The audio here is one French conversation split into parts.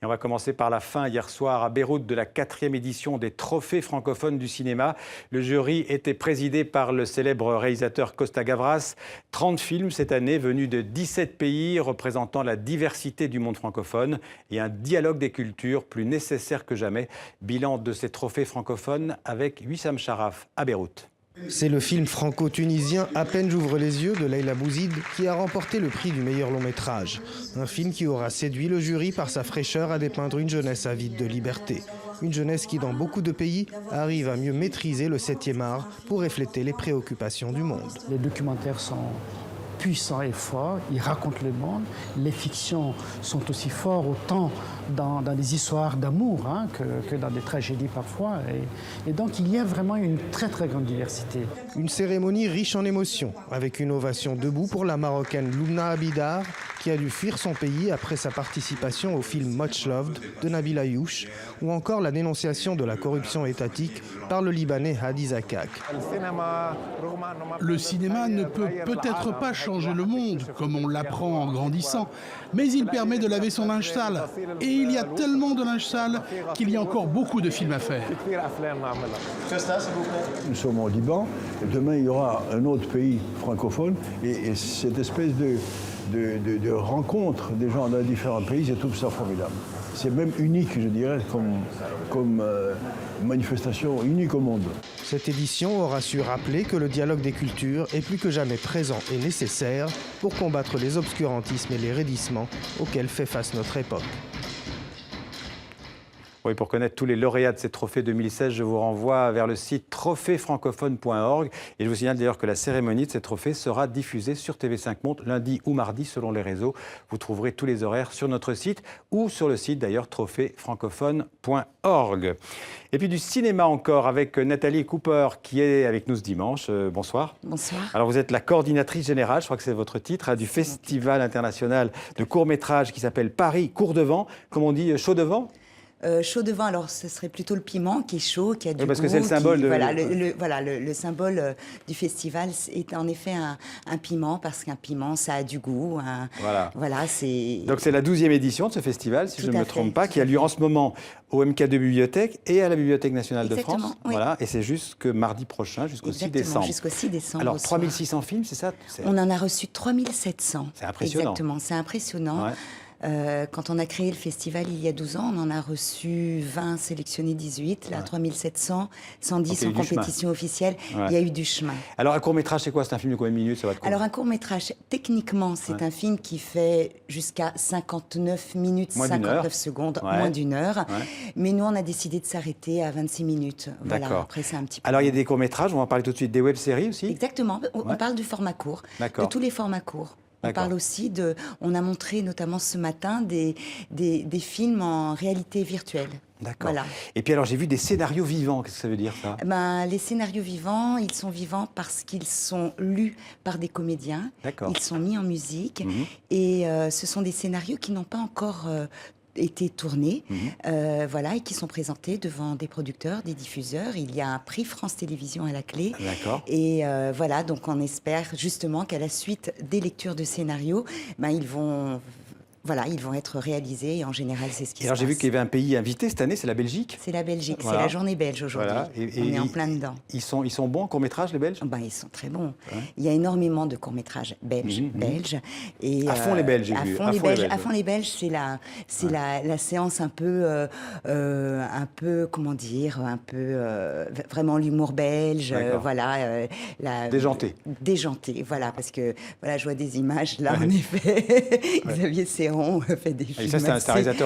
Et on va commencer par la fin hier soir à Beyrouth de la 4e édition des Trophées francophones du cinéma. Le jury était présidé par le célèbre réalisateur Costa Gavras. 30 films cette année venus de 17 pays représentant la diversité du monde francophone et un dialogue des cultures plus nécessaire que jamais. Bilan de ces trophées francophones avec Wissam Sharaf à Beyrouth. C'est le film franco-tunisien « À peine j'ouvre les yeux » de Leïla Bouzid qui a remporté le prix du meilleur long métrage. Un film qui aura séduit le jury par sa fraîcheur à dépeindre une jeunesse avide de liberté. Une jeunesse qui, dans beaucoup de pays, arrive à mieux maîtriser le 7e art pour refléter les préoccupations du monde. Les documentaires sont puissants et forts, ils racontent le monde. Les fictions sont aussi forts autant dans des histoires d'amour que dans des tragédies parfois. Et donc il y a vraiment une très très grande diversité. Une cérémonie riche en émotions, avec une ovation debout pour la Marocaine Loubna Abidar, qui a dû fuir son pays après sa participation au film Much Loved de Nabil Ayouch, ou encore la dénonciation de la corruption étatique par le Libanais Hadi Zakak. Le cinéma ne peut peut-être pas changer le monde, comme on l'apprend en grandissant, mais il permet de laver son linge sale. Et il y a tellement de linge sale qu'il y a encore beaucoup de films à faire. Nous sommes au Liban, demain il y aura un autre pays francophone, et cette espèce de rencontre des gens dans différents pays, je trouve ça formidable. C'est même unique, je dirais, comme manifestation unique au monde. Cette édition aura su rappeler que le dialogue des cultures est plus que jamais présent et nécessaire pour combattre les obscurantismes et les raidissements auxquels fait face notre époque. Oui, pour connaître tous les lauréats de ces trophées 2016, je vous renvoie vers le site trophéesfrancophone.org. Et je vous signale d'ailleurs que la cérémonie de ces trophées sera diffusée sur TV5 Monde lundi ou mardi selon les réseaux. Vous trouverez tous les horaires sur notre site ou sur le site d'ailleurs trophéesfrancophone.org. Et puis du cinéma encore avec Nathalie Cooper qui est avec nous ce dimanche. Bonsoir. Bonsoir. Alors vous êtes la coordinatrice générale, je crois que c'est votre titre, du Festival international de court-métrage qui s'appelle Paris Court Devant. Comme on dit, chaud devant ? Chaud devant, alors ce serait plutôt le piment qui est chaud, qui a du parce goût. Que c'est le symbole de... le symbole du festival est en effet un piment, parce qu'un piment, ça a du goût. Voilà, c'est... Donc c'est la 12e édition de ce festival, si je ne me trompe pas, qui a lieu en ce moment au MK2 Bibliothèque et à la Bibliothèque nationale de France. Oui. Voilà, et c'est jusque mardi prochain, jusqu'au 6 décembre. Jusqu'au 6 décembre. Alors 3600 films, c'est ça? On en a reçu 3700. C'est impressionnant. Exactement, c'est impressionnant. Ouais. Quand on a créé le festival il y a 12 ans, on en a reçu 20, sélectionné 18, là 3700, 110 en compétition officielle. Ouais. Il y a eu du chemin. Alors un court-métrage, c'est quoi? C'est un film de combien de minutes? Ça va être Alors un court-métrage, techniquement, c'est un film qui fait jusqu'à 59 minutes, 59 secondes, moins d'une heure. Ouais. Mais nous, on a décidé de s'arrêter à 26 minutes. Voilà, après, c'est un petit peu... Alors il y a des courts-métrages, on va en parler tout de suite, des web-séries aussi? Exactement, on parle du format court, de tous les formats courts. On parle aussi de... On a montré notamment ce matin des films en réalité virtuelle. D'accord. Voilà. Et puis alors j'ai vu des scénarios vivants, qu'est-ce que ça veut dire ça? Les scénarios vivants, ils sont vivants parce qu'ils sont lus par des comédiens, ils sont mis en musique et ce sont des scénarios qui n'ont pas encore... été tournés, voilà, et qui sont présentés devant des producteurs, des diffuseurs. Il y a un prix France Télévisions à la clé. D'accord. Et voilà, donc on espère justement qu'à la suite des lectures de scénarios, ils vont être réalisés et en général, c'est ce qui se passe. Alors j'ai vu qu'il y avait un pays invité cette année, c'est la Belgique. C'est la Belgique, c'est la journée belge aujourd'hui. Voilà. On est en plein dedans. Ils sont bons en court-métrage, les Belges? Ils sont très bons. Ouais. Il y a énormément de courts-métrages belges. Et à fond les Belges, j'ai vu. À fond les Belges, c'est la séance un peu, comment dire, un peu vraiment l'humour belge, voilà. Déjanté. Déjanté, voilà, parce que voilà, je vois des images là, en effet. Xavier Serron fait des films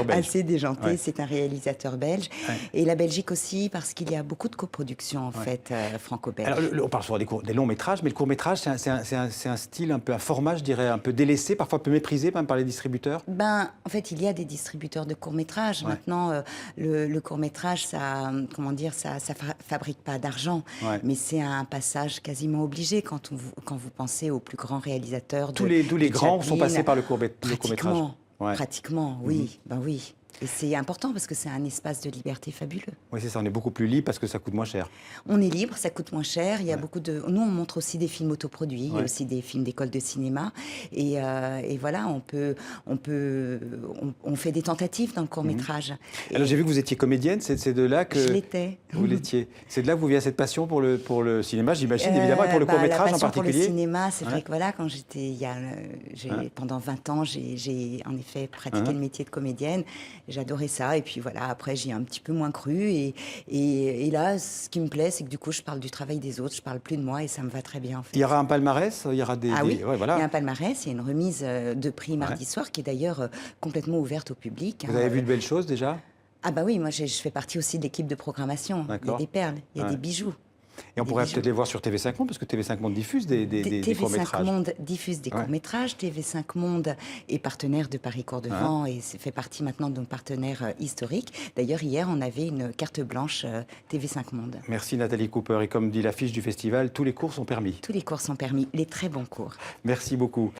assez déjantés. Ouais. C'est un réalisateur belge. Ouais. Et la Belgique aussi, parce qu'il y a beaucoup de coproductions, en fait, franco-belges. Alors, on parle souvent des longs métrages, mais le court-métrage, c'est un style, un format, je dirais, un peu délaissé, parfois un peu méprisé même par les distributeurs? En fait, il y a des distributeurs de court-métrages. Ouais. Maintenant, le court-métrage, ça fabrique pas d'argent, mais c'est un passage quasiment obligé quand vous pensez aux plus grands réalisateurs. Tous les grands sont passés par le court-métrage. Pratiquement, oui. Oui. Et c'est important parce que c'est un espace de liberté fabuleux. Oui, c'est ça, on est beaucoup plus libre parce que ça coûte moins cher. On est libre, ça coûte moins cher. Il y a beaucoup de... Nous, on montre aussi des films autoproduits, il y a aussi des films d'école de cinéma. Et voilà, on fait des tentatives dans le court-métrage. Alors j'ai vu que vous étiez comédienne, c'est de là que... Je l'étais. Vous l'étiez. C'est de là que vous vient cette passion pour le cinéma, j'imagine, évidemment, et pour le court-métrage en particulier. Pour le cinéma, c'est vrai que voilà, quand pendant 20 ans, j'ai en effet pratiqué le métier de comédienne. J'adorais ça. Et puis voilà, après, j'y ai un petit peu moins cru. Et là, ce qui me plaît, c'est que du coup, je parle du travail des autres, je parle plus de moi et ça me va très bien. En fait. Il y aura un palmarès, il y aura oui, voilà. Il y a un palmarès, il y a une remise de prix mardi soir qui est d'ailleurs complètement ouverte au public. Vous avez vu de belles choses déjà? Ah bah oui, moi je fais partie aussi de l'équipe de programmation. Il y a des perles, il y a des bijoux. Et on pourrait peut-être les voir sur TV5 Monde, parce que TV5 Monde diffuse des courts-métrages. TV5 Monde diffuse des courts-métrages. TV5 Monde est partenaire de Paris Cours de Vent et fait partie maintenant de nos partenaires historiques. D'ailleurs, hier, on avait une carte blanche TV5 Monde. Merci Nathalie Cooper. Et comme dit l'affiche du festival, tous les cours sont permis. Tous les cours sont permis, les très bons cours. Merci beaucoup.